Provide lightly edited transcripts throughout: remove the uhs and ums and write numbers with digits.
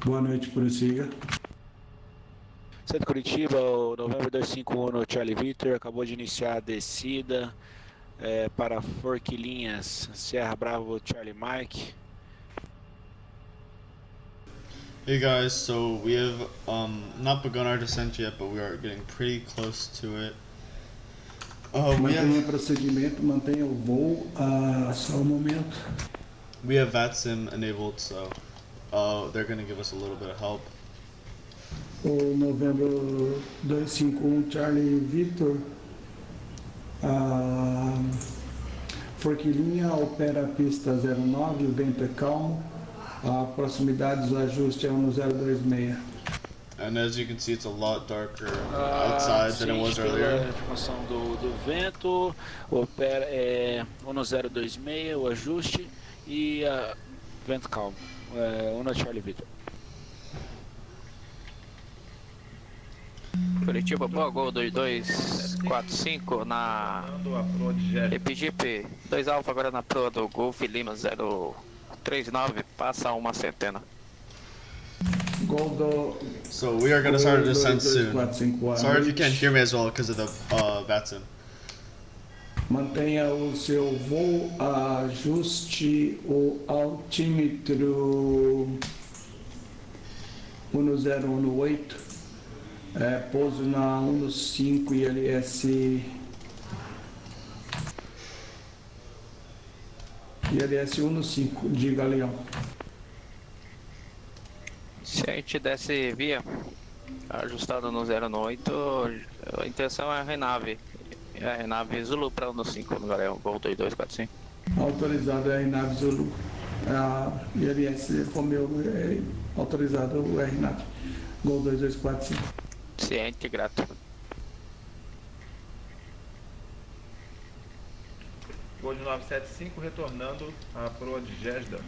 Boa noite, prossiga. Centro Curitiba, o Novembro 251 no Charlie Victor, acabou de iniciar a descida para Forquilinhas, Sierra Bravo, Charlie Mike. Hey guys, so we have not begun our descent yet, but we are getting pretty close to it. Mantenha procedimento, mantenha o voo, só um momento. We have VATSIM enabled, so they're going to give us a little bit of help. O Novembro 251 Charlie Victor, Forquilinha opera a pista 09, o vento é calmo, a proximidade do ajuste é 1026. And as you can see, it's a lot darker outside than it was earlier. A informação do vento, opera 1026, o ajuste e vento calmo, 1 Charlie Victor. Curitiba, boa, gol 2245 na EPGP 2 Alfa, agora na proa do Golf Lima 039, passa uma centena. So we are going to start a descent soon. Sorry if you can't hear me as well because of the VATSIM. Mantenha o seu voo, ajuste o altímetro 1018. Pouso na 15 ILS ILS 15 de Galeão. Se a gente desce via ajustado no 098, a intenção é a renave. É a renave Zulu para 15 no Galeão, gol 2245. Autorizado é a RNAV Zulu. A ILS Romeo é autorizado o RNAV. Gol 2245. Ciente, grato. Gol de 975 retornando à proa de Gesda,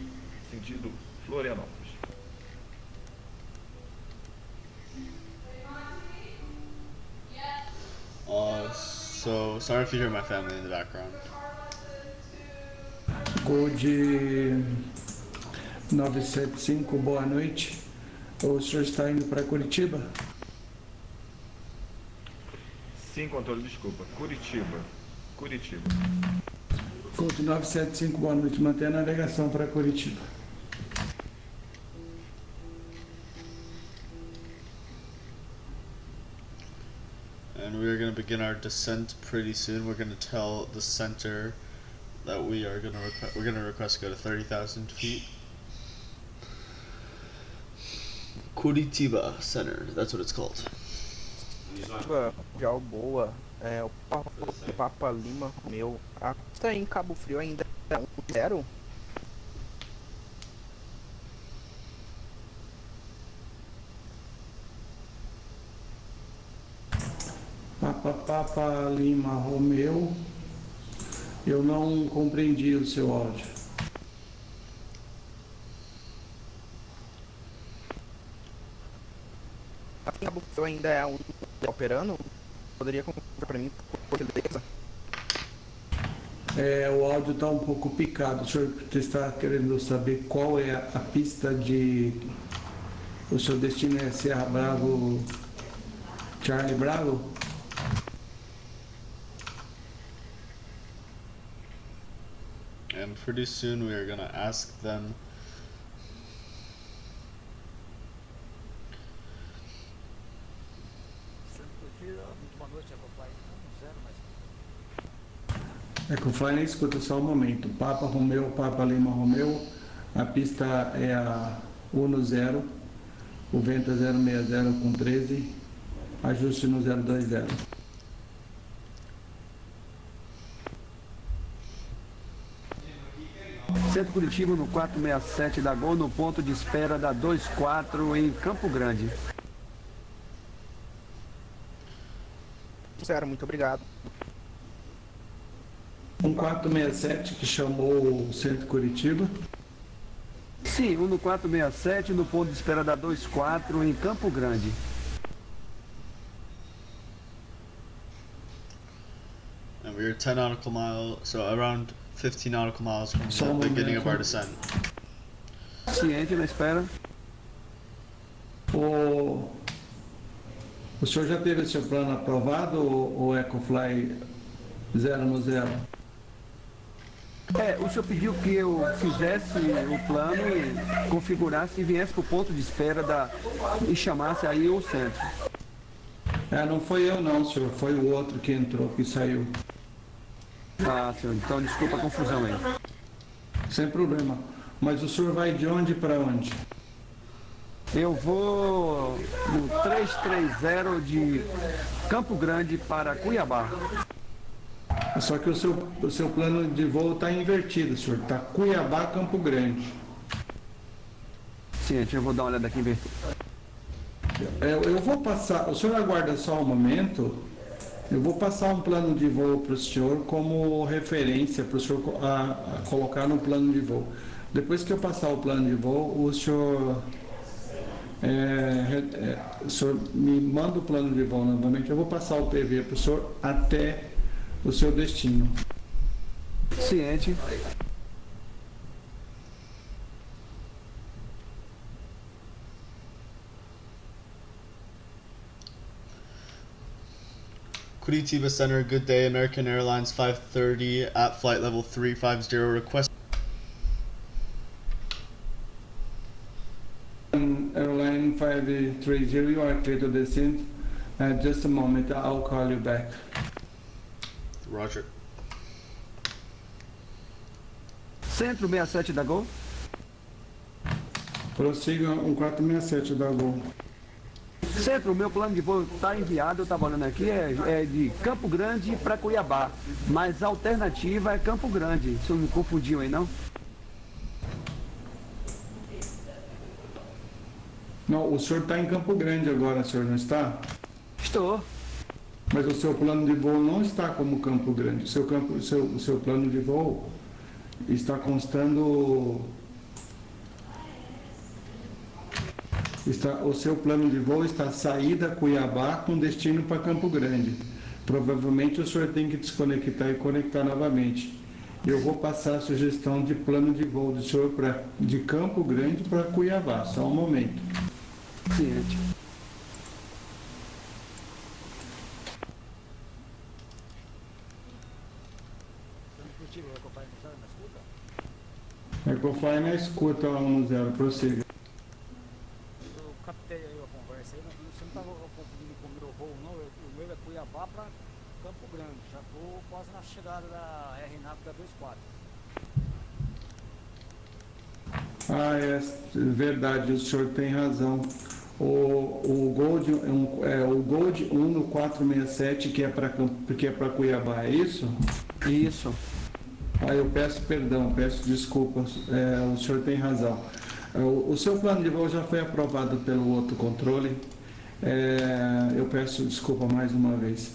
sentido Florianópolis. So sorry if you hear my family in the background. Gol de 975, boa noite. O senhor está indo para Curitiba? Sim, controle, desculpa. Curitiba. Gol de 975, boa noite. Mantenha a navegação para Curitiba. And we are going to begin our descent pretty soon. We're going to tell the center that we're going to request to go to 30,000 feet. Curitiba Center, that's what it's called. Já boa, o Papa Lima Romeu. A pista em Cabo Frio ainda é 1-0. Papa Lima Romeu. Eu não compreendi o seu áudio. Em Cabo Frio ainda é operando? Poderia confirmar para mim, por beleza? O áudio está um pouco picado. O senhor está querendo saber qual é a pista de... O seu destino é Sierra Bravo, Charlie Bravo? And pretty soon we are going to ask them Ecofly, escuta só um momento. Papa Romeu, Papa Lima Romeu. A pista é a 10, o vento é 060 com 13, ajuste no 020. Centro Curitiba no 467 da Gol, no ponto de espera da 24 em Campo Grande. Zero, muito obrigado. 1467 que chamou o Centro Curitiba. Sim, 1467 no ponto de espera da 24 em Campo Grande. and we are 10 nautical miles, so around 15 nautical miles from the beginning of our descent. Ciente na espera. O senhor já teve seu plano aprovado, o EcoFly 0 no 0? O senhor pediu que eu fizesse o plano e configurasse e viesse para o ponto de espera e chamasse aí o centro. Não foi eu não, senhor, foi o outro que entrou, que saiu. Ah, senhor, então desculpa a confusão aí. Sem problema. Mas o senhor vai de onde para onde? Eu vou no 330 de Campo Grande para Cuiabá. Só que o seu plano de voo está invertido, senhor. Está Cuiabá, Campo Grande. Sim, eu vou dar uma olhada aqui invertido. Eu vou passar, o senhor aguarda só um momento. Eu vou passar um plano de voo para o senhor como referência para o senhor colocar no plano de voo. Depois que eu passar o plano de voo, o senhor me manda o plano de voo novamente. Eu vou passar o PV para o senhor até o seu destino. Ciente. Curitiba Center, good day. American Airlines 530 at flight level 350. Request. Airline 530, you are clear to descend. Just a moment, I'll call you back. Roger. Centro 67 da Gol. Prossiga 1467 da Gol. Centro, o meu plano de voo está enviado, eu estava olhando aqui, é de Campo Grande para Cuiabá. Mas a alternativa é Campo Grande. O senhor me confundiu aí, não? Não, o senhor está em Campo Grande agora, senhor, não está? Estou. Mas o seu plano de voo não está como Campo Grande. O seu plano de voo está constando... o seu plano de voo está saída Cuiabá com destino para Campo Grande. Provavelmente o senhor tem que desconectar e conectar novamente. Eu vou passar a sugestão de plano de voo do senhor de Campo Grande para Cuiabá. Só um momento. Ciente. EcoFly na escuta 110, prossiga. Eu captei aí a conversa aí, você não estava confundindo com o meu voo não, o meu é Cuiabá para Campo Grande, já estou quase na chegada da RNAV da 24. É verdade, o senhor tem razão. O Gold 1 no 467 que é para Cuiabá, é isso? Isso. Eu peço perdão, peço desculpas, o senhor tem razão. O seu plano de voo já foi aprovado pelo outro controle. Eu peço desculpa mais uma vez.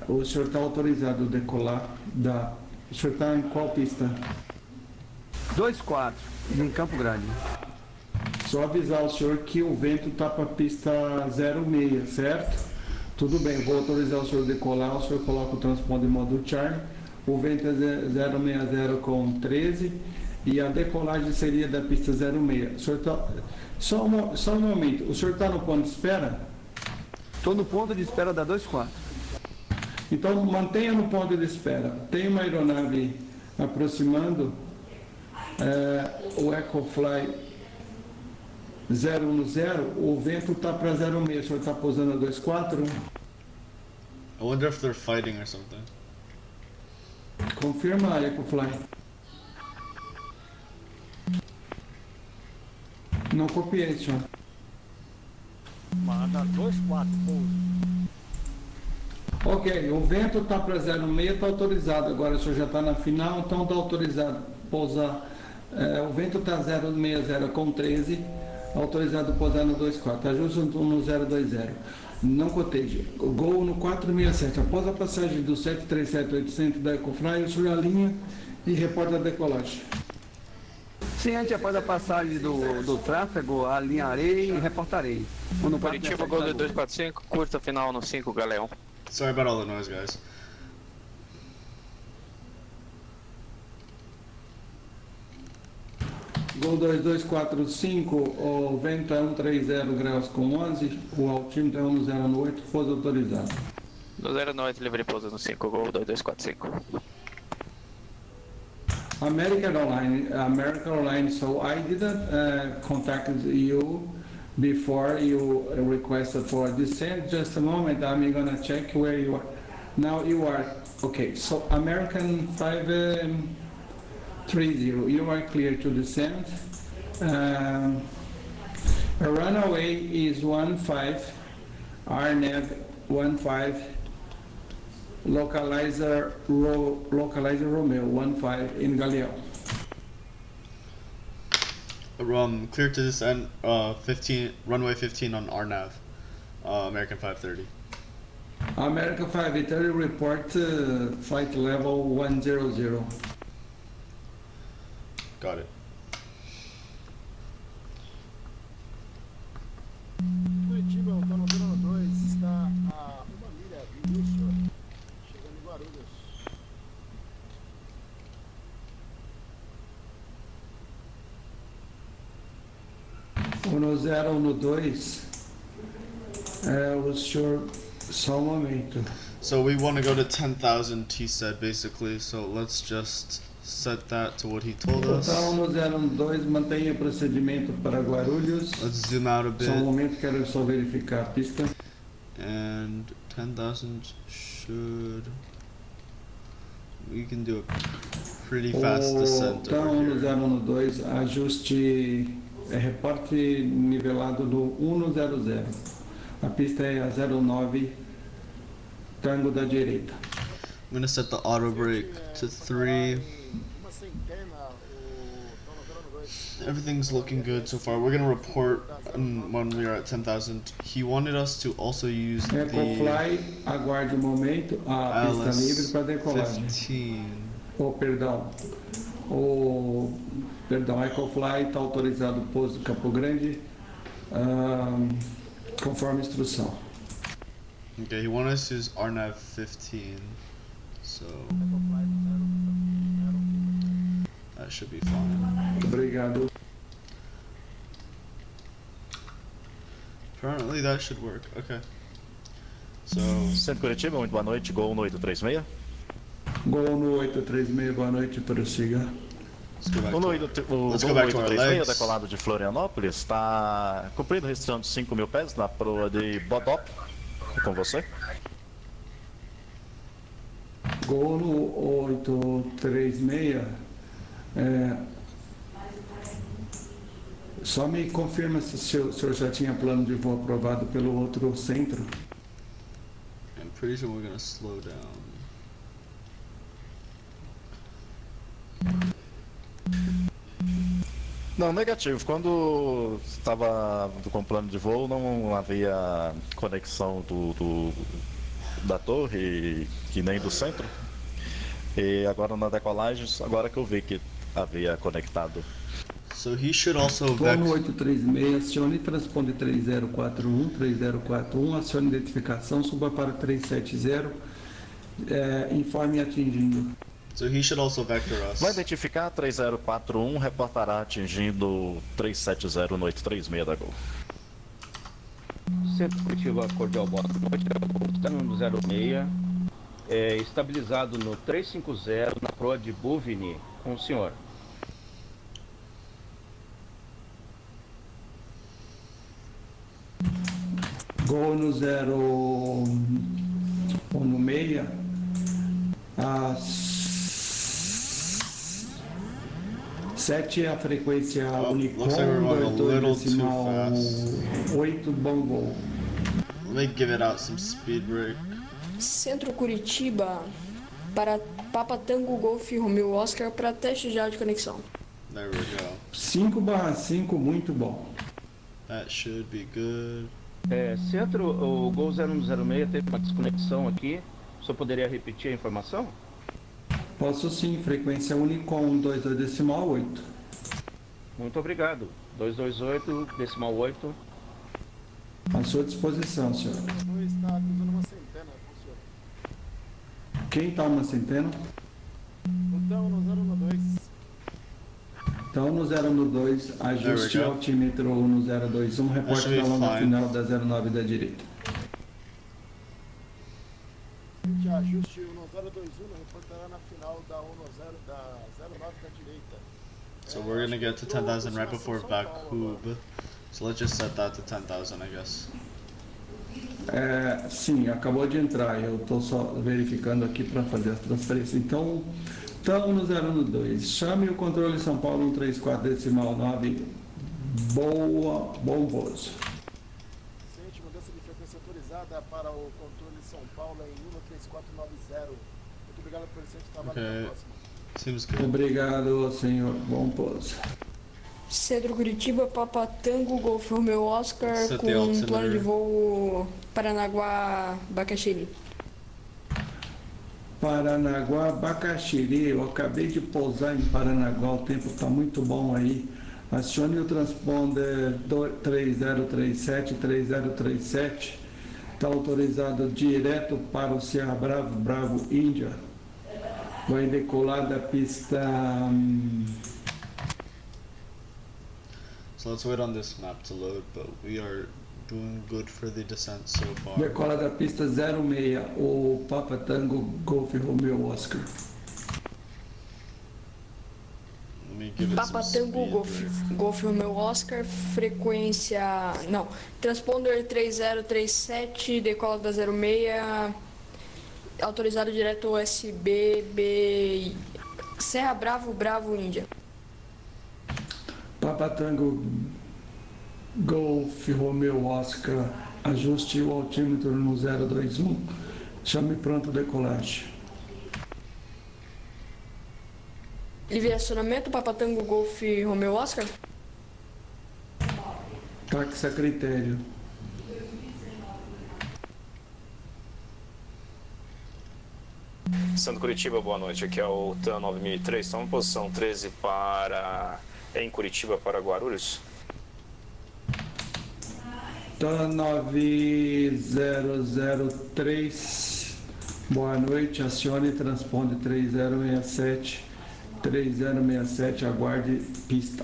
O senhor está autorizado a decolar O senhor está em qual pista? 24, em Campo Grande. Só avisar o senhor que o vento está para a pista 06, certo? Tudo bem, vou autorizar o senhor a decolar, o senhor coloca o transponder modo charm. O vento é 060 com 13 e a decolagem seria da pista 06. O senhor só um momento, o senhor está no ponto de espera? Estou no ponto de espera da 24. Então mantenha no ponto de espera. Tem uma aeronave aproximando, o EcoFly 010, o vento está para 06, o senhor está pousando a 24? I wonder if they're fighting or something. Confirma a EcoFly. Não copiei, senhor. Manda 24, pouso. Ok, o vento está para 06, está autorizado. Agora o senhor já está na final, então está autorizado pousar. O vento está 060 com 13, autorizado pousar no 24. Está justo no 020. Não coteja. Gol no 467. Após a passagem do 737-800 da EcoFly, o senhor alinha e reporta a decolagem. Ciente, após a passagem do tráfego, alinharei e reportarei. Curitiba, Gol de 245, curta final no 5, Galeão. Sorry about all the noise, guys. Gol 2245, o vento é 130 graus com 11, o altímetro é 1008, pouso autorizado. 209, livre pouso no 5, Gol 2245. American Airlines, so I didn't contact you before you requested for descent. Just a moment, I'm gonna check where you are. Now you are, okay, so American 530, you are clear to descend. Runaway is 15, RNAV 15, localizer Romeo 15 in Galeão. Clear to descend, 15, runway 15 on RNAV, American 530. American 530, report flight level 100. Got it. Curitiba, o Tonodrona 2 está a 1 milha do início, chegando em Guarulhos. No 0, no 2, o senhor, só um momento. So we want to go to 10,000, he said, basically, so let's just set that to what he told us. Então, no 0, no 2, mantenha o procedimento para Guarulhos. Let's zoom out a Só um bit, momento, quero só verificar a pista. and 10,000 should... We can do a pretty fast descent Então, over no here. 0, no 2, ajuste, reporte nivelado do 100. A pista é a 09, tango da direita. I'm gonna set the auto brake to 3. Uma centena, o Tonodrona 2. Everything's looking good so far. We're gonna report when we are at 10,000. He wanted us to also use the EcoFly, aguarde um momento, a pista livre para decolagem. LS-15. Perdão, EcoFly está autorizado o pouso do Campo Grande, conforme instrução. Okay, he wanted us to use RNAV 15, so that should be fine. Obrigado. Apparently that should work. Okay. So Centro Curitiba, muito boa noite, Gol no 836. Gol no 836, boa noite, prossiga. let's go back O to Gol let's no go back to our 836, legs. decolado de Florianópolis, está cumprindo restrição de 5.000 pés na proa de Bodop. Com você. Gol no 836. Só me confirma se o senhor já tinha plano de voo aprovado pelo outro centro. I'm pretty sure we're gonna slow down. Não, negativo. Quando estava com plano de voo, não havia conexão da torre e nem do centro. E agora na decolagem, agora que eu vi que havia conectado. So he should also Gol no vex 836, acione transponder 3041, acione identificação, suba para 370, informe atingindo. so he should also vector us. Vai identificar 3041, reportará atingindo 370 no 836 da Gol. Centro Curitiba, cordial boa noite, está no 06, estabilizado no 350 na proa de Buvini, com o senhor. Gol no 0 ou no 6, a 7 é a frequência Unicom, looks like we're going a little 22 too decimal fast. 8, bom gol. Let me give it out some speed brake. Centro Curitiba para Papa Tango Golf Romeo Oscar para teste já de conexão. There we go. 5/5, muito bom. That should be good. Centro, o Gol 0106 teve uma desconexão aqui. O senhor poderia repetir a informação? Posso sim, frequência Unicom 22 decimal 8. Muito obrigado. 228, decimal 8. À sua disposição, senhor. O 2 está cruzando uma centena com o senhor. Quem está uma centena? Então, no 012. Então, 102, ajuste There we go. altímetro 1021, reporte should be na lona fine. final da 09 da direita. Que ajuste 1021, reportará na final da 10 da 09 da direita. So we're gonna get to 10,000 right before Bakub. So let's just set that to 10,000, I guess. Sim, acabou de entrar. Eu estou só verificando aqui para fazer as transferências. Então, estamos no 012. Chame o controle São Paulo 134,9. Bom pouso. Ciente, mudança de frequência autorizada para o controle São Paulo em 13490. Muito obrigado por esse trabalho. Okay. Seems good. Obrigado, senhor. Bom pouso. Centro Curitiba, Papa Tango, Golf Romeo Oscar, Set the com altimeter. plano de voo Paranaguá, Bacaxiri. Paranaguá, Bacaxiri. Eu acabei de pousar em Paranaguá. O tempo está muito bom aí. Acione o transponder 3037. Está autorizado direto para o Sierra Bravo, Bravo Índia. Vai decolar da pista. So let's wait on this map to load, but we are doing good for the descent so far. Decola da pista 06, o Papa Tango Golf Romeo Oscar. Let me give it Papa some Tango, speed. Golf Romeo Oscar, frequência. Não, transponder 3037, decola da 06, autorizado direto SBB. Serra Bravo, Bravo Índia. Papa Tango Golf Romeo Oscar, ajuste o altímetro no 021, chame pronto decolagem. Livre acionamento, Papa Tango Golf Romeo Oscar. Táxi a critério. Santo Curitiba, boa noite. Aqui é o TAN 9003. Estamos em posição 13 em Curitiba para Guarulhos. TAN 9003. Boa noite. Acione transponde 3067. Aguarde pista.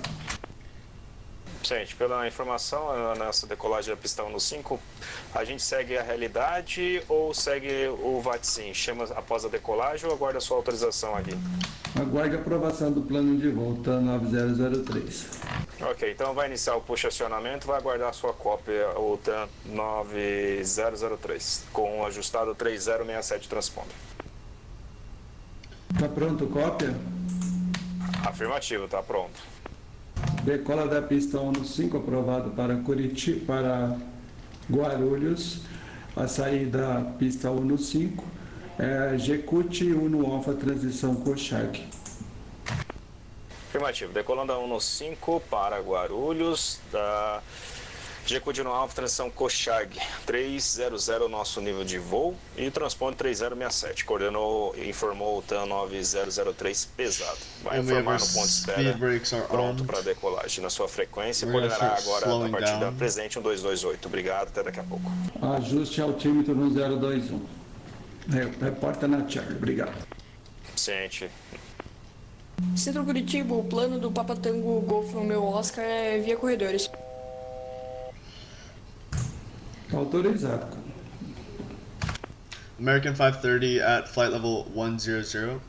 Gente, pela informação, nessa decolagem da pista 1-5, a gente segue a realidade ou segue o VATSIM? Chama após a decolagem ou aguarda a sua autorização aqui? Aguarde a aprovação do plano de voo, TAN 9003. Ok, então vai iniciar o push acionamento, vai aguardar a sua cópia, o TAN 9003, com o ajustado 3067 transponder. Está pronto, cópia? Afirmativo, está pronto. Decola da pista 1-5, aprovado para Curitiba, para Guarulhos. A saída da pista 1-5. Execute 1 Alfa, transição Kochak. Afirmativo, decolando a 1-5 para Guarulhos, da Execute no Alfa, transição Kochag 300, nosso nível de voo, e transponder 3067. Coordenou e informou o TAN 9003 pesado. Vai informar no ponto de espera, pronto para decolagem. Na sua frequência, coordenará agora a partir da presente 1228. Obrigado, até daqui a pouco. Ajuste altímetro no 021. Reporta na Charlie, obrigado. Ciente. Centro Curitiba, o plano do Papa Tango Golf Romeo Oscar é via corredores. Autorizado. American 530 at flight level 100.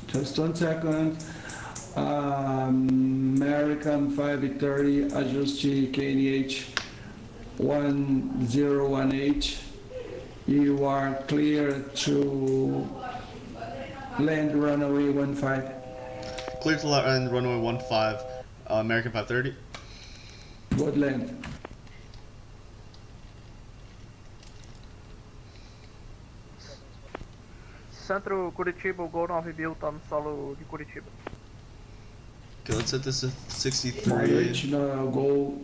Just 1 second. American 530, ajuste KNH 1018. You are clear to land runway 15. Clear to land runway 15. American 530. Good land. Centro Curitiba, o Gol 9000 tá no solo de Curitiba. Okay, let's set this to 63. Boa noite, no Gol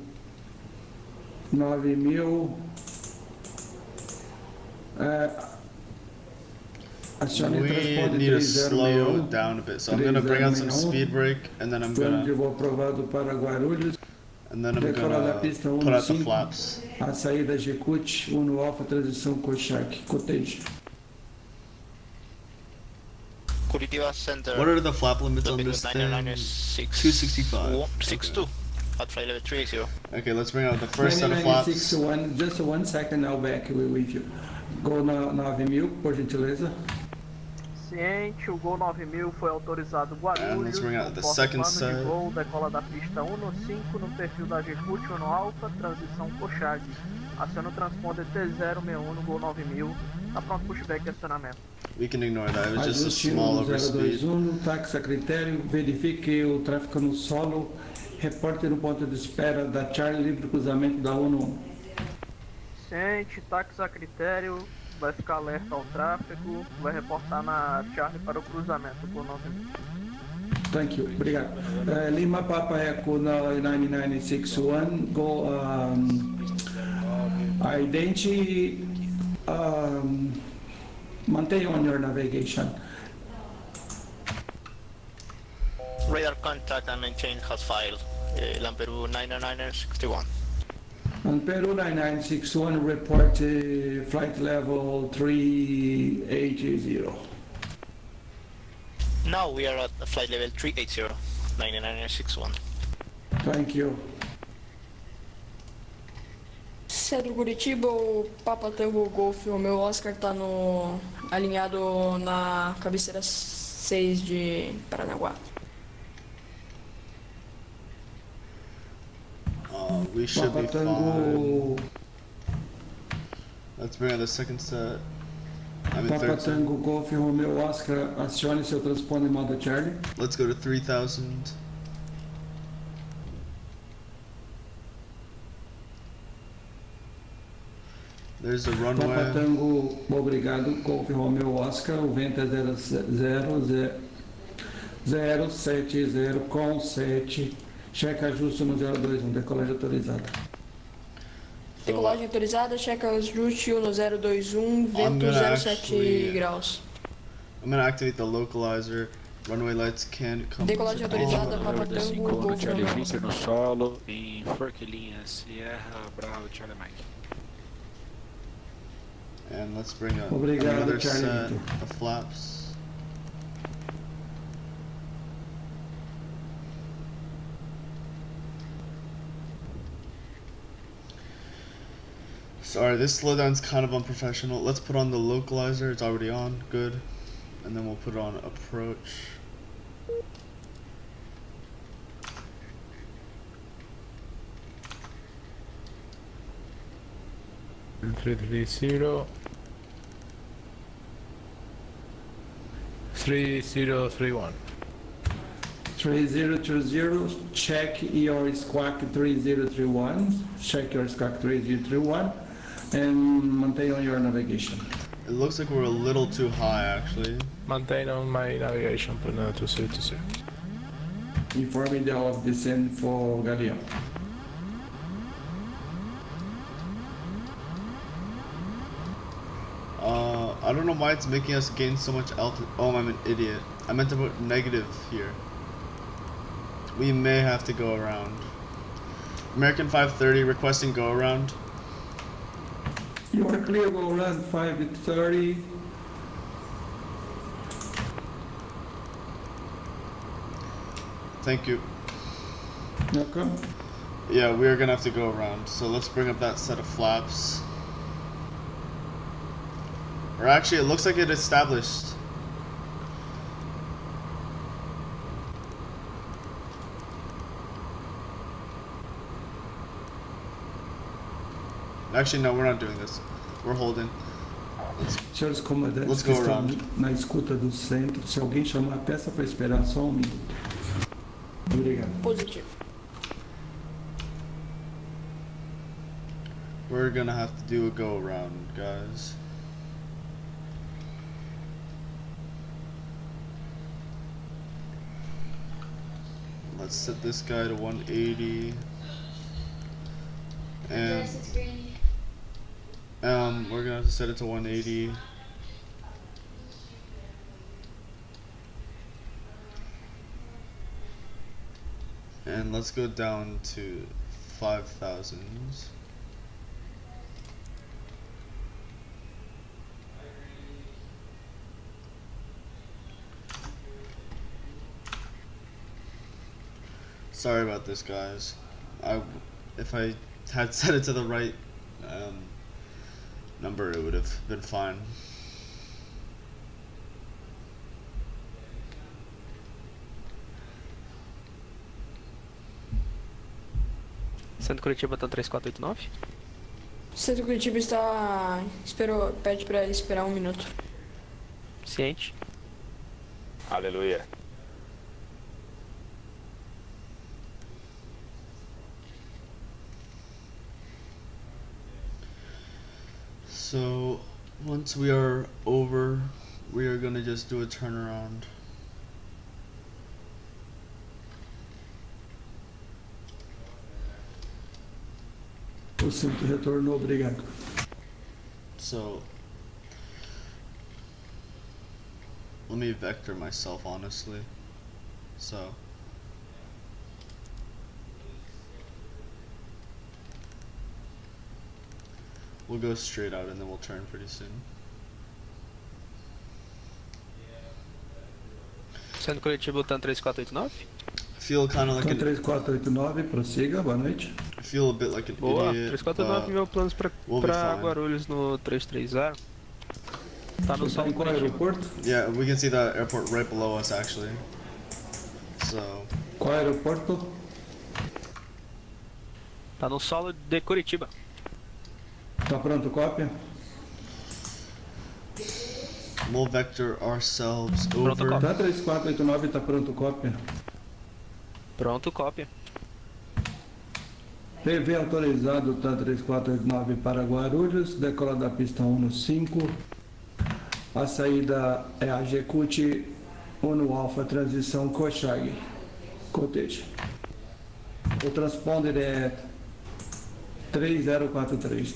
9000. We need to slow down a bit, so I'm going to bring out some speed brake, and then I'm going to put out the flaps. A saída execute 1 Alfa, transição Kochak, cotejo. Curitiba Center. What are the flap limits on this thing? 265. 62 at flight level 380. Okay, let's bring out the first set of flaps. 9961, just 1 second, I'll back with you. Gol 9000, por gentileza. Ciente, o Gol 9000 foi autorizado And let's Guarulhos, bring out the comporta second plano de set. voo, decola da pista 15 no perfil da Jecute no Alfa, transição Kochag. Aciona o transponder T061 no Gol 9000, tá pronto pushback e acionamento. We can ignore that, it was just a Ajuste small overspeed. 021, táxi a critério, verifique o tráfego no solo, reporte no ponto de espera da Charlie, livre cruzamento da 11. Ciente, táxi a critério, vai ficar alerta ao tráfego, vai reportar na Charlie para o cruzamento Gol 9000. Thank you, obrigado. Lima Papa Echo 9961, go identity, maintain on your navigation. Radar contact and maintain has file. Lamperu 99961. On Peru 9961, report flight level 380. Now we are at flight level 380, 99961. Thank you. Centro Curitiba, o Papa Tango Golf, o meu Oscar tá no alinhado na cabeceira 6 de Paranaguá. We should Papa be Tango, fine. Let's bring out the second set. I mean Papa third set. Tango Golf, Romeo Oscar, acione seu transponder modo Charlie. Let's go to 3000. There's the Papa runway. Tango, obrigado, Golf Romeo Oscar, o vento é 070 com 7, checa ajuste no 021, decolagem autorizada. Decolagem autorizada, checa ajuste no 021, vento gonna 07 graus. I'm gonna activate the localizer. Runway lights can come. Decolagem autorizada, Papa Tango, 5 Golf Charlie Romeo Victor Oscar. no solo, em Forquilinhas, Sierra, Bravo, Charlie Mike. And let's bring up Obrigado, another Charlie set Victor. of flaps. Sorry, this slowdown's kind of unprofessional. Let's put on the localizer. It's already on. Good. And then we'll put on approach. $330 3031. 3020, check your squawk 3031, check your squawk 3031, and maintain on your navigation. It looks like we're a little too high, actually. Maintain on my navigation, Puna 2020. Inform me of descent for Galeão. I don't know why it's making us gain so much altitude. Oh, I'm an idiot. I meant to put negative here. We may have to go around. American 530 requesting go around. You are clear, go around 530. Thank you. Welcome. Yeah, we're gonna have to go around. So let's bring up that set of flaps. Or actually, it looks like it established. Actually, no, we're not doing this. We're holding. Senhores comandantes Let's que go estão around. na escuta do centro, se alguém chamar, peça para esperar só um minuto. Obrigado. Positivo. We're gonna have to do a go around, guys. Let's set this guy to 180. And we're gonna have to set it to 180. And let's go down to 5,000. Sorry about this, guys. If I had set it to the right number, it would have been fine. Centro Curitiba tá 3489. Centro Curitiba está. Pede pra ele esperar 1 minuto. Ciente. Aleluia. So once we are over, we are gonna just do a turnaround. O centro retornou, obrigado. So let me vector myself honestly. So we'll go straight out and then we'll turn pretty soon. Centro Curitiba tá 3489. Feel kind of like Então, 3489, prossiga, boa noite. I feel a bit like an Boa, idiot. 349 meu planos pra we'll be fine. Guarulhos no 330. Tá no Você tá solo em qual Curitiba. aeroporto? Yeah, we can see the airport right below us actually. So Qual aeroporto? Tá no solo de Curitiba. Tá pronto, cópia? we'll vector ourselves Pronto, over. Tá 3489, tá pronto, cópia? Pronto, cópia. PV autorizado, tá 3489 para Guarulhos, decola da pista 15. A saída é a Jecute 1 Alfa, transição Kochag. Cottage. O transponder é 3043,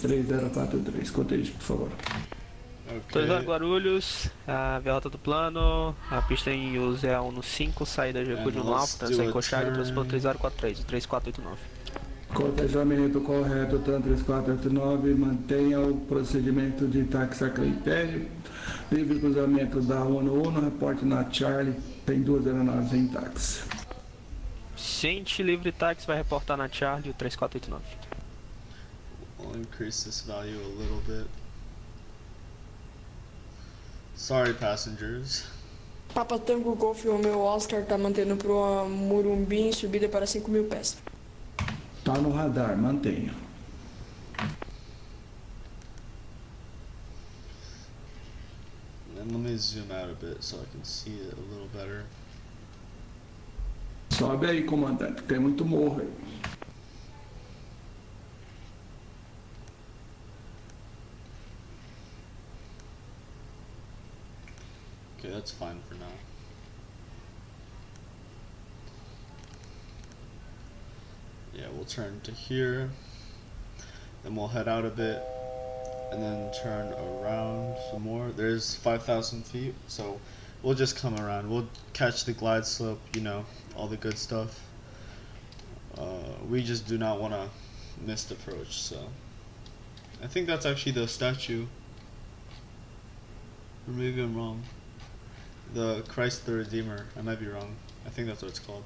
Cottage, por favor. Autorizado Guarulhos, a rota do plano, a pista em uso é a 15, saída Jecute no Alfa, transição em Kochag, transponder 3043, 3489. Cotejamento correto, TAN 3489, mantenha o procedimento de táxi a critério. Livre cruzamento da 11, reporte na Charlie, tem 2 aeronaves em táxi. Ciente, livre táxi vai reportar na Charlie o 3489. I'll increase this value a little bit. Sorry, passengers. Papa Tango Golf, o meu Oscar tá mantendo pro Murumbim, subida para 5.000 pés. Tá no radar, mantenha. And let me zoom out a bit so I can see it a little better. Sobe aí, comandante, tem muito morro aí. Okay, that's fine for now. Yeah, we'll turn to here, then we'll head out a bit, and then turn around some more. There's 5,000 feet, so we'll just come around. We'll catch the glide slope, you know, all the good stuff. We just do not want to miss the approach, so. I think that's actually the statue. Or maybe I'm wrong. The Christ the Redeemer. I might be wrong. I think that's what it's called.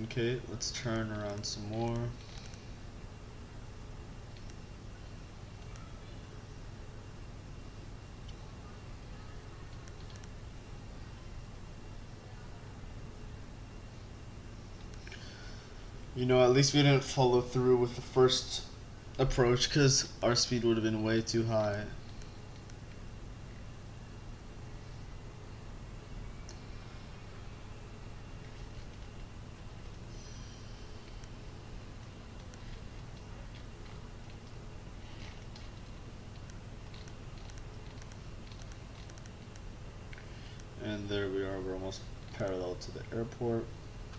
Okay, let's turn around some more. You know, at least we didn't follow through with the first approach because our speed would have been way too high. And there we are, we're almost parallel to the airport.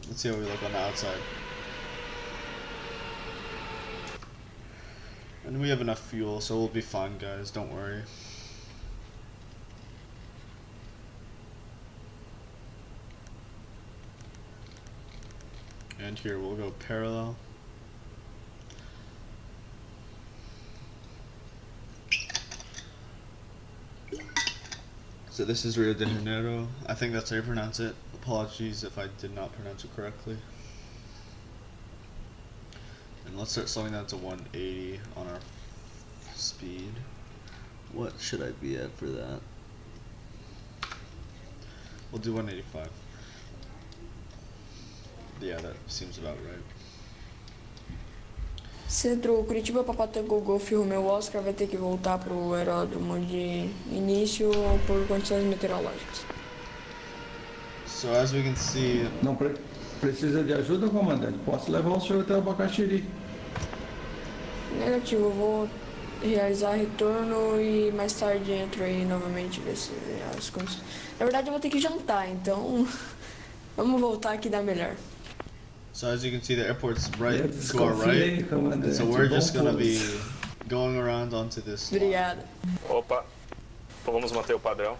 Let's see how we look on the outside. And we have enough fuel, so we'll be fine, guys, don't worry. And here we'll go parallel. So this is Rio de Janeiro. I think that's how you pronounce it. Apologies if I did not pronounce it correctly. And let's start slowing down to 180 on our speed. What should I be at for that? We'll do 185. Yeah, that seems about right. Centro Curitiba, Papa Tango Golf Romeo Oscar vai ter que voltar pro aeródromo de início por condições meteorológicas. So as we can see... Não precisa de ajuda, comandante? Posso levar o senhor até o Bacaxiri? Negativo, eu vou realizar retorno e mais tarde entro aí novamente ver se as condições... Na verdade eu vou ter que jantar, então vamos voltar aqui da melhor. So as you can see, the airport's right to our right, so we're just gonna be going around onto this. Obrigada. Opa, então vamos manter o padrão.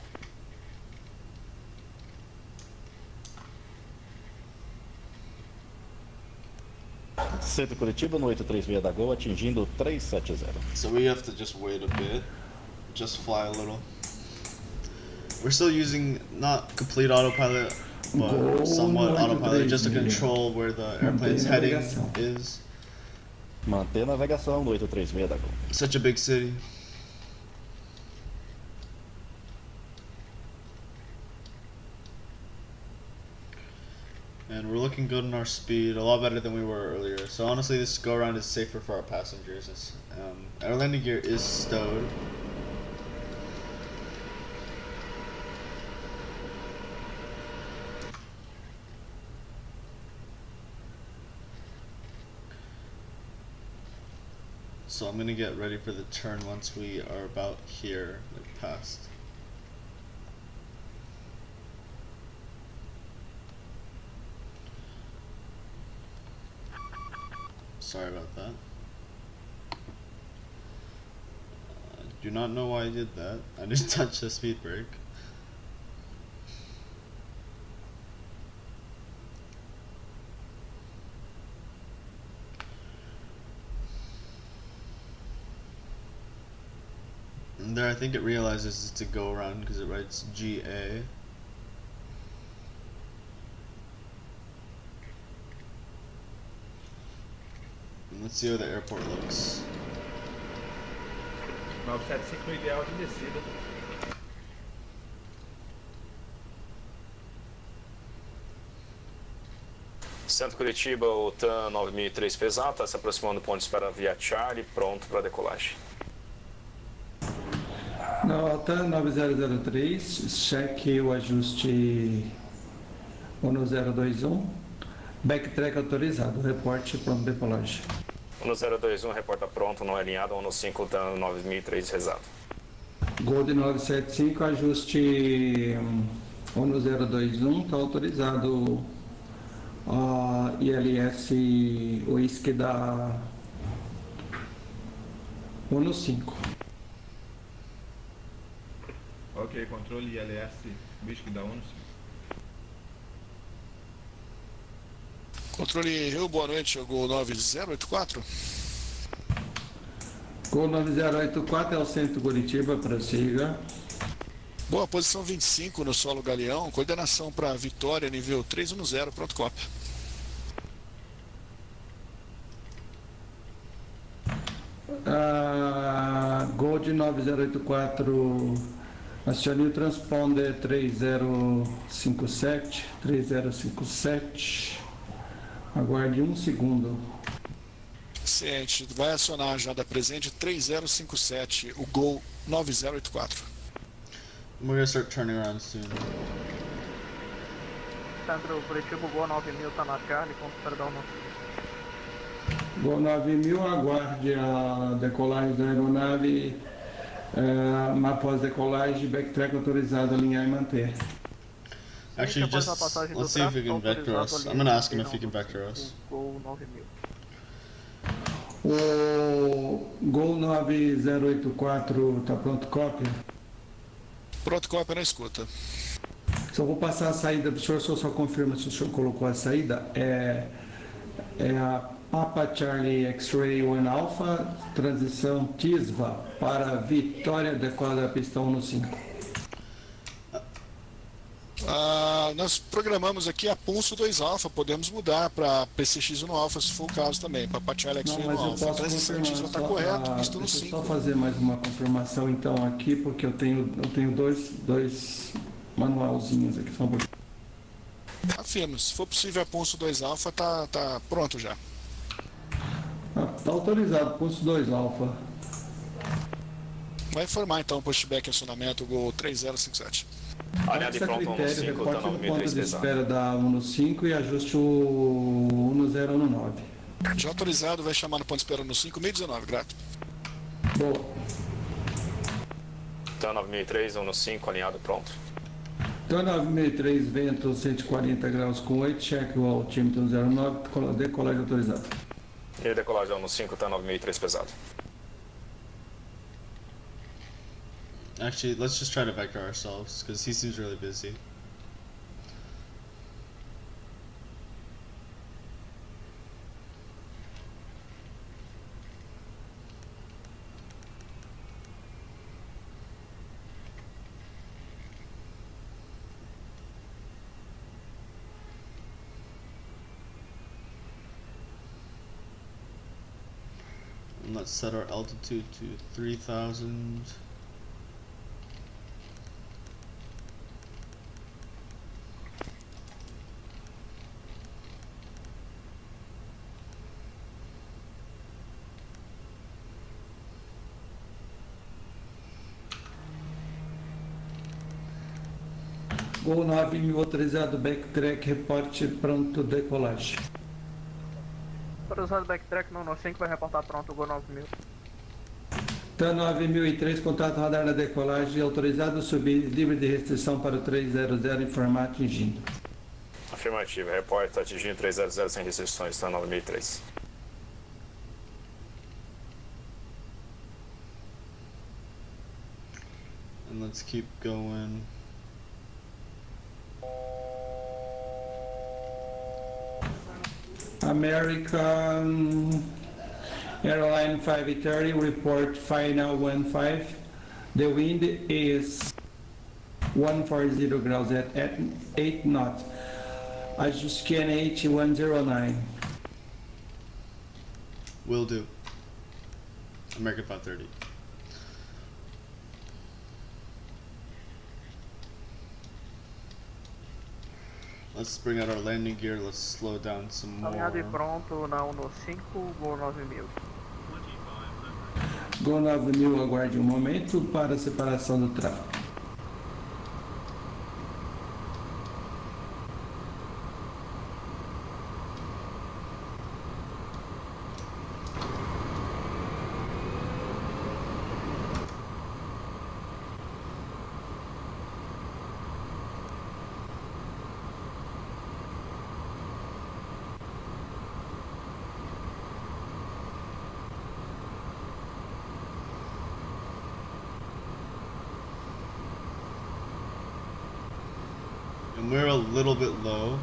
Centro Curitiba no 836 da Gol, atingindo 370. So we have to just wait a bit, just fly a little. We're still using not complete autopilot, but somewhat autopilot, just to control where the airplane's heading is. Manter a navegação no 836 da Gol. Such a big city. And we're looking good in our speed, a lot better than we were earlier. So honestly, this go around is safer for our passengers. Our landing gear is stowed. So I'm gonna get ready for the turn once we are about here, like past. Sorry about that. I do not know why I did that. I just touched the speed brake. And there I think it realizes it's a go around because it writes GA. Let's see how the airport looks. 975 no ideal de descida. Centro Curitiba, o TAM 9003 pesado, está se aproximando do ponto de espera via Charlie, pronto para decolagem. TAM 9003, cheque o ajuste 1021. Backtrack autorizado, reporte pronto decolagem. 1021, reporta pronto, não alinhado, 105, TAM 9003 rezado. Gold 975, ajuste 1021, está autorizado. ILS Whisky da 15. Ok, controle ILS Whisky da 15. Controle Rio, boa noite, Gol 9084. Gol 9084 é o centro Curitiba, prossiga. Boa, posição 25 no solo Galeão, coordenação para Vitória, nível 310, pronto, cópia. Gold 9084, acione o transponder 3057. Aguarde um segundo. Ciente, vai acionar já da presente 3057, o Gol 9084. We're gonna start turning around soon. Centro Curitiba, Gol 9000 tá na Charlie, ponto perdão no... Gol 9000, aguarde a decolagem da aeronave, após decolagem, backtrack autorizado, alinhar e manter. Actually, just let's see if we can vector us. I'm gonna ask him if he can vector us. Gol 9000. O Gol 9084 tá pronto, cópia? Pronto, cópia na escuta. Só vou passar a saída do senhor, só confirma se o senhor colocou a saída. É a Papa Charlie X-Ray 1 Alpha, transição TISVA para Vitória, decola da pista 1 no 5. Nós programamos aqui a pulso 2 alfa, podemos mudar para PCX 1 alfa se for o caso também, para Pati Alex Não, 1 mas eu alfa. posso Transição confirmar X vai estar só, correto, visto no deixa eu 5. só fazer mais uma confirmação então aqui, porque eu tenho dois manualzinhos aqui, só um pouquinho. Afirmo, se for possível a pulso 2 alfa, tá pronto já. Tá autorizado, pulso 2 alfa. Vai informar então o pushback acionamento Gol 3057. Alinhado e pronto, 1 no 5, tá Reporte do ponto 9003 de pesado. espera da 1 no 5 e ajuste o 1 no 0 no 9. Já autorizado, vai chamar no ponto de espera no 5, 1019, grato. Boa. Tá 9003, 1 no 5, alinhado, pronto. Então 9003, vento 140 graus com 8, check o altímetro 09, decolagem autorizada. E decolagem 1 no 5, tá 9003 pesado. Actually, let's just try to vector ourselves, because he seems really busy. And let's set our altitude to 3,000. Gol 9000 autorizado, backtrack, reporte pronto, decolagem. Autorizado backtrack no 5 vai reportar pronto o Gol 9000. TAN 9003, contato radar na decolagem, autorizado subir, livre de restrição para o 300, informar atingindo. Afirmativo, repórter atingindo 300 sem restrições, tá 9003. And let's keep going. American Airline 530, report final 15. The wind is 140 graus at 8 knots. Ajuste QNH 109. Will do. American 530. Let's bring out our landing gear. Let's slow down some more. Alinhado e pronto na 1 no 5, Gol 9000. Gol 9000, aguarde um momento para a separação do tráfego. And we're a little bit low.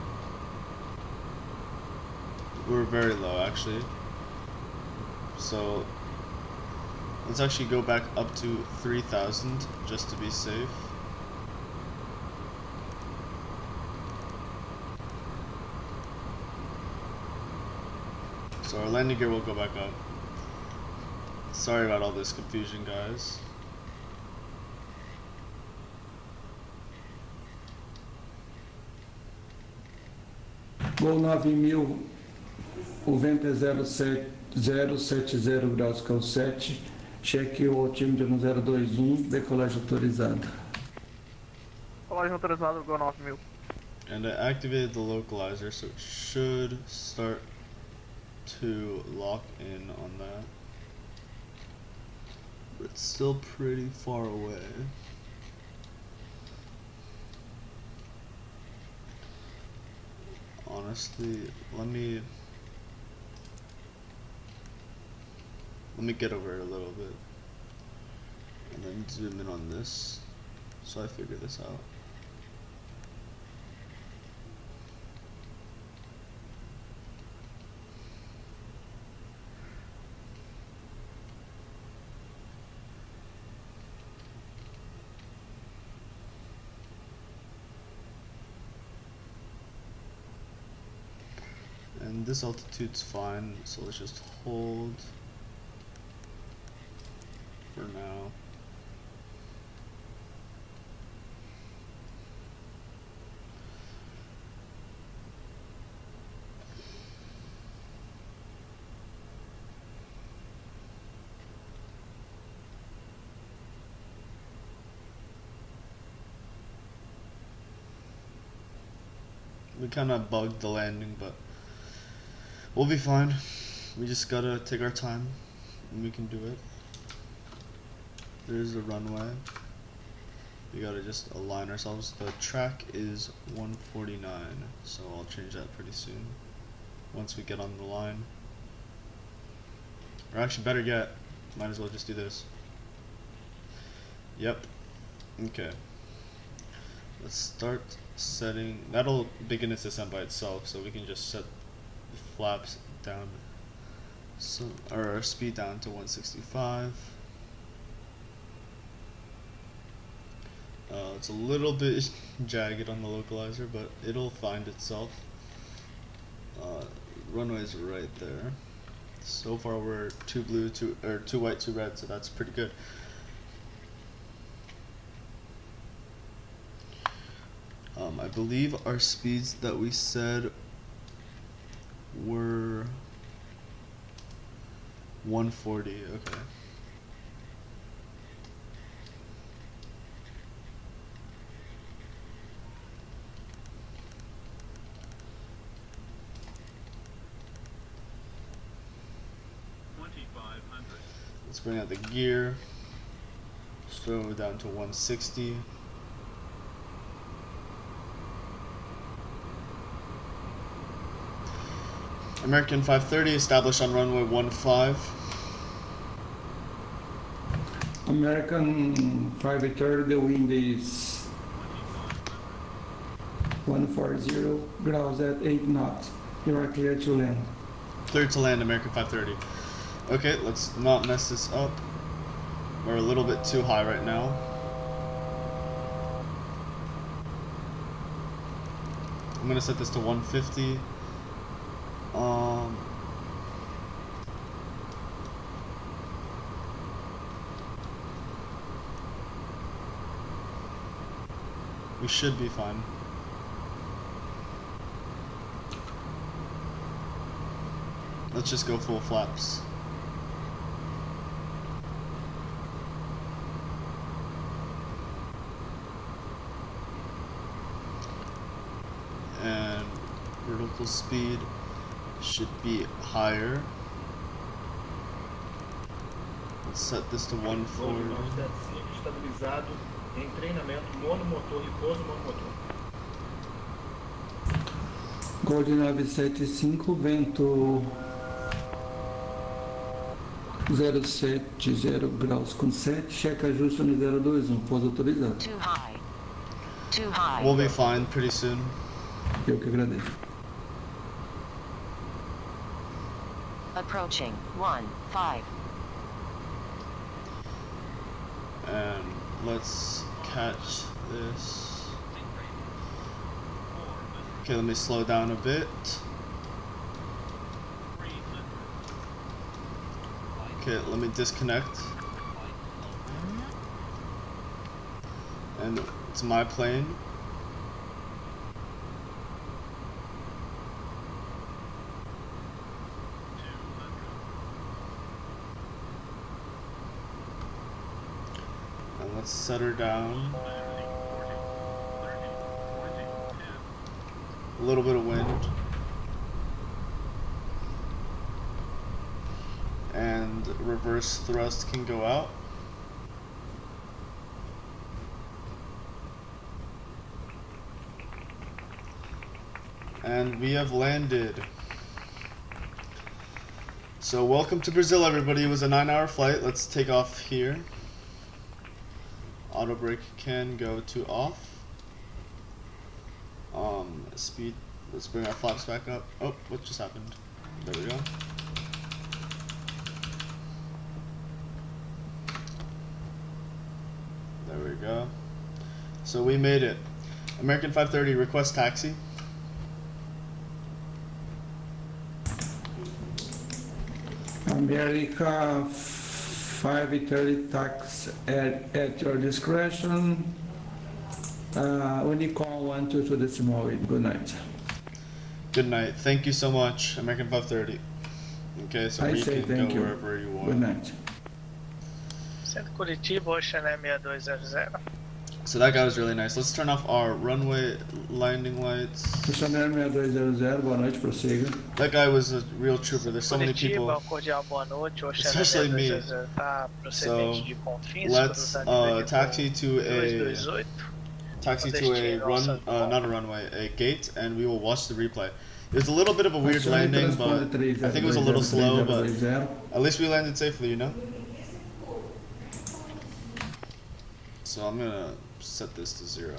We're very low, actually. So let's actually go back up to 3,000 just to be safe. So our landing gear will go back up. Sorry about all this confusion, guys. Gol 9000, o vento é 070 graus com 7, cheque o altímetro no 021, decolagem autorizada. Decolagem autorizada, Gol 9000. And I activated the localizer, so it should start to lock in on that. But it's still pretty far away. Honestly, let me get over it a little bit and then zoom in on this so I figure this out. This altitude's fine, so let's just hold for now. We kind of bugged the landing, but we'll be fine. We just gotta take our time, and we can do it. There's the runway. We gotta just align ourselves. The track is 149, so I'll change that pretty soon once we get on the line. Or actually, better yet, might as well just do this. Yep. Okay. Let's start setting. That'll begin its descent by itself, so we can just set the flaps down, so or our speed down to 165. It's a little bit jagged on the localizer, but it'll find itself. Runway's right there. So far we're two white, two red, so that's pretty good. I believe our speeds that we said were 140. Okay. Let's bring out the gear. Throw it down to 160. American 530 established on runway 15. American 530, the wind is 140 graus at 8 knots. You are clear to land. Clear to land, American 530. Okay, let's not mess this up. We're a little bit too high right now. I'm gonna set this to 150. We should be fine. Let's just go full flaps. And vertical speed should be higher. Let's set this to 140. Estabilizado em treinamento monomotor e pouso monomotor. Gold 975, vento 070 graus com 7, checa ajuste no 021, pouso autorizado. Too high. Too high. We'll be fine pretty soon. Eu que agradeço. Approaching 15. And let's catch this. Okay, let me slow down a bit. Okay, let me disconnect. And it's my plane. And let's set her down. A little bit of wind. And reverse thrust can go out. And we have landed. So welcome to Brazil, everybody. It was a 9-hour flight. Let's take off here. Auto brake can go to off. Speed, let's bring our flaps back up. Oh, what just happened? There we go. There we go. So we made it. American 530, request taxi. America 530 tax at your discretion. Unicorn 122 decimal 8. Good night. Good night. Thank you so much, American 530. Okay, so I you say can thank go you. wherever you want. Good night. Centro Curitiba, Ocean 6200. So that guy was really nice. Let's turn off our runway landing lights. Chanel 6200, boa noite, prossiga. That guy was a real trooper. There's so many people, Curitiba, cordial boa noite. Ocean especially me. 6200 tá So procedente de Confins. let's taxi to a 228. not a runway, a gate, and we will watch the replay. It was a little bit of a weird landing, but I think it was a little slow, but at least we landed safely, you know? So I'm gonna set this to 0,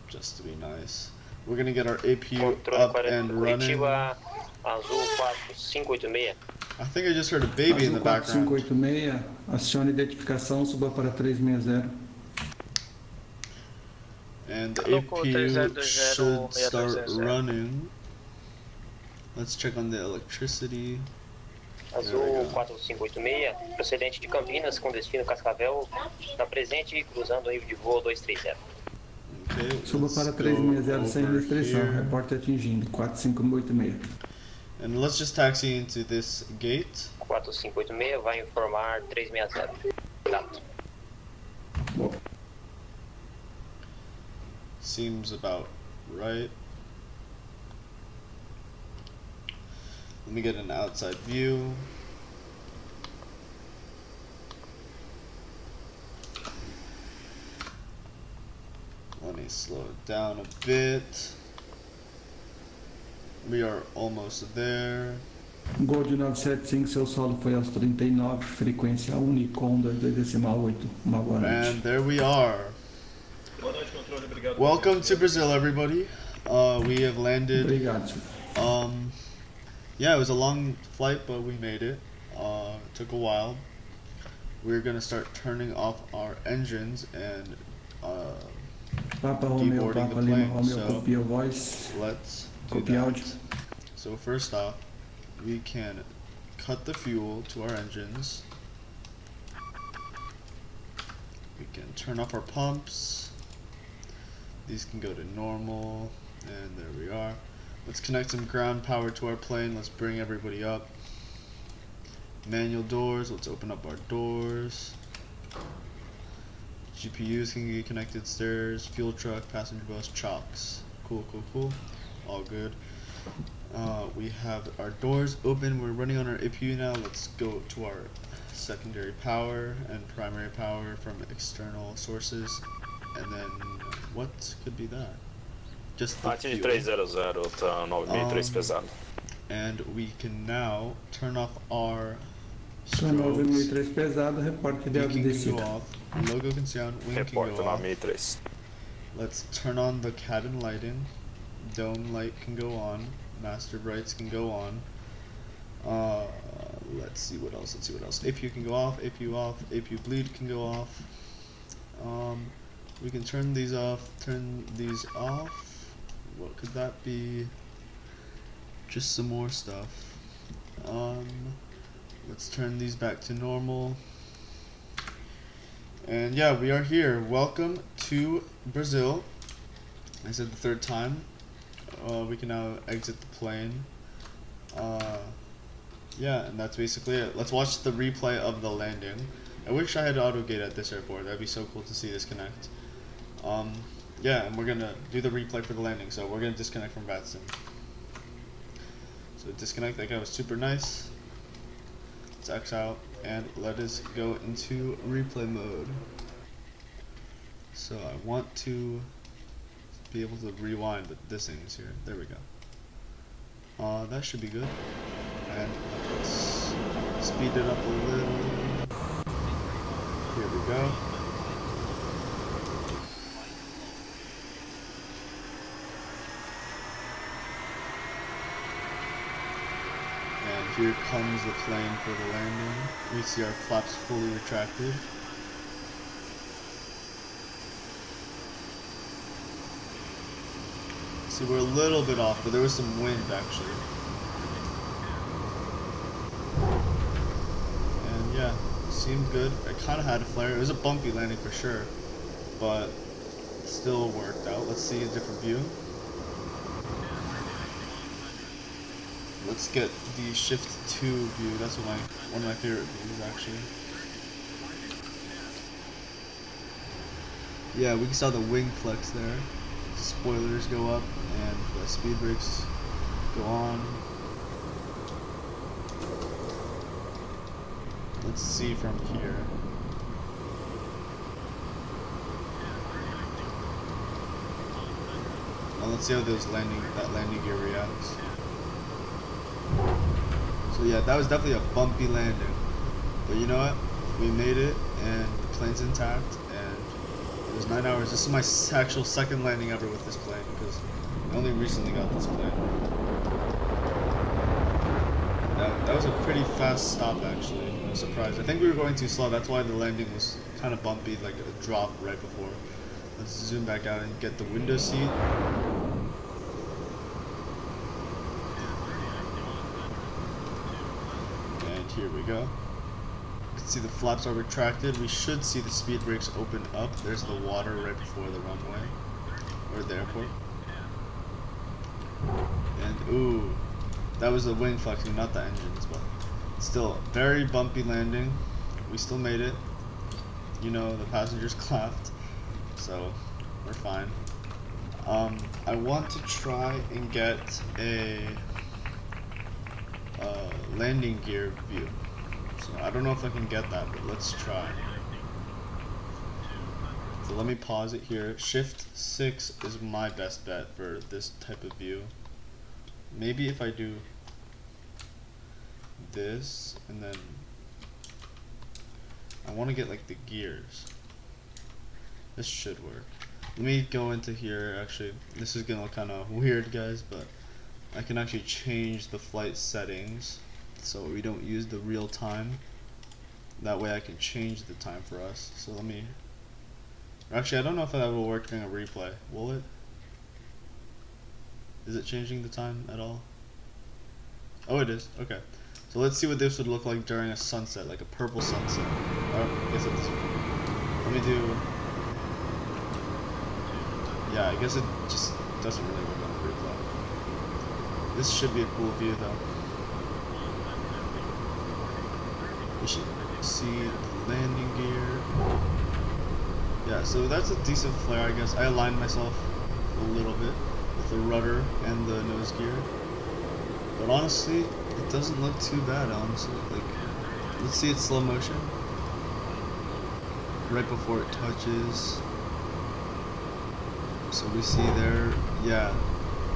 just to be nice. We're gonna get our APU up and running. Azul 4586. I think I just heard a baby in the background. 4586, acione identificação, suba para 360. And the APU should start running. Let's check on the electricity. Azul 4586, procedente de Campinas com destino Cascavel, está presente cruzando o nível de voo 230. Okay, suba para 360 sem restrição, reporte atingindo 4586. And let's just taxi into this gate. 4586 vai informar 360. Exato. Seems about right. Let me get an outside view. Let me slow it down a bit. We are almost there. Gol de 975, seu solo foi aos 39, frequência Unicom 22.8. Uma boa noite. And there we are. Welcome to Brazil, everybody. We have landed. Yeah, it was a long flight, but we made it. It took a while. We're gonna start turning off our engines and Papa Romeo, deboarding Papa the Lima, plane. Romeo, So copia voice. let's do Copy áudio. that. So first off, we can cut the fuel to our engines. We can turn off our pumps. These can go to normal, and there we are. Let's connect some ground power to our plane. Let's bring everybody up. Manual doors, let's open up our doors. GPUs can get connected, stairs, fuel truck, passenger bus, chocks. Cool, cool, cool. All good. We have our doors open. We're running on our APU now. Let's go to our secondary power and primary power from external sources. And then, what could be that? Just the fuel. 300, tá 9.3 pesado. And we can now turn off our Sua 9.3 pesado, reporte de Beacon can go descida. off. Logo can sound. Wing can Reporta go off. 9.3. Let's turn on the cabin lighting. Dome light can go on. Master brights can go on. Let's see what else. APU can go off. APU off. APU bleed can go off. We can turn these off. Turn these off. What could that be? Just some more stuff. Let's turn these back to normal. And yeah, we are here. Welcome to Brazil. I said the third time. We can now exit the plane. Yeah, and that's basically it. Let's watch the replay of the landing. I wish I had auto gate at this airport. That'd be so cool to see this connect. Yeah, and we're gonna do the replay for the landing. So we're gonna disconnect from VATSIM. So disconnect. That guy was super nice. Let's X out and let us go into replay mode. So I want to be able to rewind, but this thing is here. There we go. That should be good. And let's speed it up a little. Here we go. And here comes the plane for the landing. We see our flaps fully retracted. See, we're a little bit off, but there was some wind actually. yeah, seemed good. I kind of had a flare. It was a bumpy landing for sure, but still worked out. Let's see a different view. Let's get the shift 2 view. That's one of my favorite views actually. Yeah, we saw the wing flex there. Spoilers go up and the speed brakes go on. Let's see from here. Now let's see how that landing gear reacts. So yeah, that was definitely a bumpy landing. But you know what? We made it and the plane's intact and it was 9 hours. This is my actual second landing ever with this plane because I only recently got this plane. That was a pretty fast stop actually. I was surprised. I think we were going too slow. That's why the landing was kind of bumpy, like a drop right before. Let's zoom back out and get the window seat. And here we go. You can see the flaps are retracted. We should see the speed brakes open up. There's the water right before the runway or the airport. And ooh, that was the wing flexing, not the engines, but still very bumpy landing. We still made it. You know, the passengers clapped, so we're fine. I want to try and get a landing gear view. So I don't know if I can get that, but let's try. So let me pause it here. Shift 6 is my best bet for this type of view. Maybe if I do this and then I want to get like the gears. This should work. Let me go into here. Actually, this is gonna look kind of weird, guys, but I can actually change the flight settings so we don't use the real time. That way I can change the time for us. So let me, actually I don't know if that will work during a replay. Will it? Is it changing the time at all? Oh, it is. Okay. So let's see what this would look like during a sunset, like a purple sunset. Oh, I guess it's, let me do, yeah, I guess it just doesn't really work on the replay. This should be a cool view though. You should see the landing gear. Yeah, so that's a decent flare, I guess. I aligned myself a little bit with the rudder and the nose gear. But honestly, it doesn't look too bad, honestly. Like, let's see it slow motion. Right before it touches. So we see there, yeah.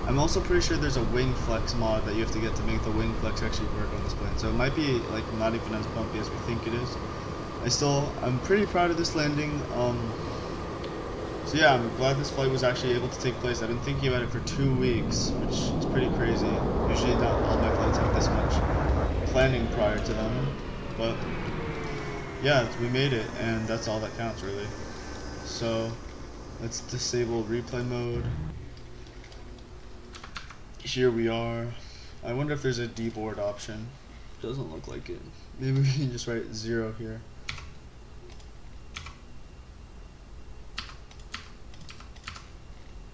I'm also pretty sure there's a wing flex mod that you have to get to make the wing flex actually work on this plane. So it might be like not even as bumpy as we think it is. I'm pretty proud of this landing. So yeah, I'm glad this flight was actually able to take place. I've been thinking about it for 2 weeks, which is pretty crazy. Usually not all my flights have this much planning prior to them. But yeah, we made it, and that's all that counts really. So let's disable replay mode. Here we are. I wonder if there's a deboard option. Doesn't look like it. Maybe we can just write 0 here.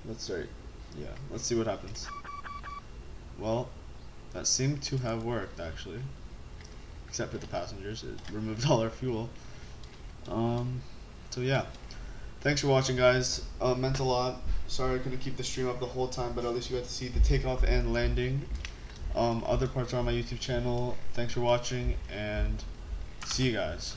Let's start. Yeah, let's see what happens. Well, that seemed to have worked actually. Except for the passengers, it removed all our fuel. So yeah. Thanks for watching, guys. Meant a lot. Sorry I couldn't keep the stream up the whole time, but at least you got to see the takeoff and landing. Other parts are on my YouTube channel. Thanks for watching, and see you guys.